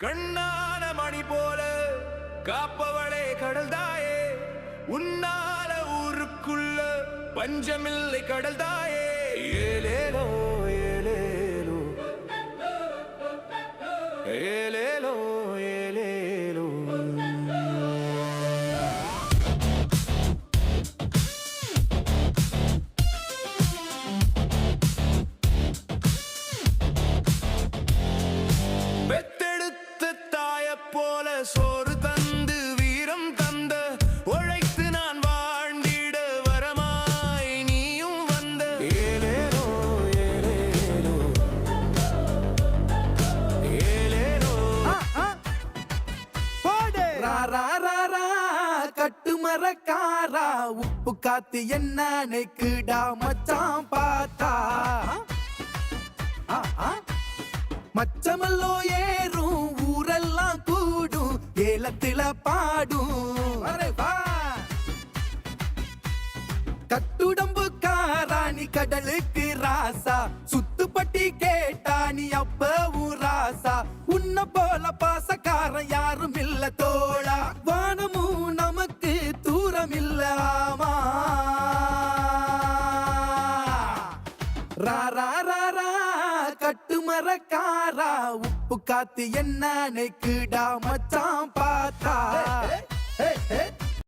கண்ணான மணி போல காப்பவளே கடல் தாயே, உன்னால ஊருக்குள்ள பஞ்சமில்லை கடல் தாயே. ஏலேலோ ஏலேலோ ஏலேலோ ஏலேலோ. போல சோறு தந்து வீரம் தந்த உழைத்து நான் வாழ்ந்திட வரமாய் நீயும் வந்த. ஏலேலோ ஏலேலோ ஏலேலோ. போடு ரா கட்டுமரக்காரா, உப்பு காத்து என்ன நெக்குடா மச்சான் பார்த்தா. மச்சமல்லோ ஏறும் ஊரெல்லாம் கூடும், ஏலத்தில பாடும். கட்டுடம்பு காராணி கடலுக்கு ராசா, சுத்துப்பட்டி கேட்டா நீ அப்பவும் ராசா. உன்ன போல பாசக்காரன் யாரும் இல்ல தோழா, வானமும் நமக்கு தூரம் இல்ல. ஆமா ரா கட்டுமரக்காரா, உப்பு காத்து என்ன நெக்குடா மச்சான் பார்த்தா.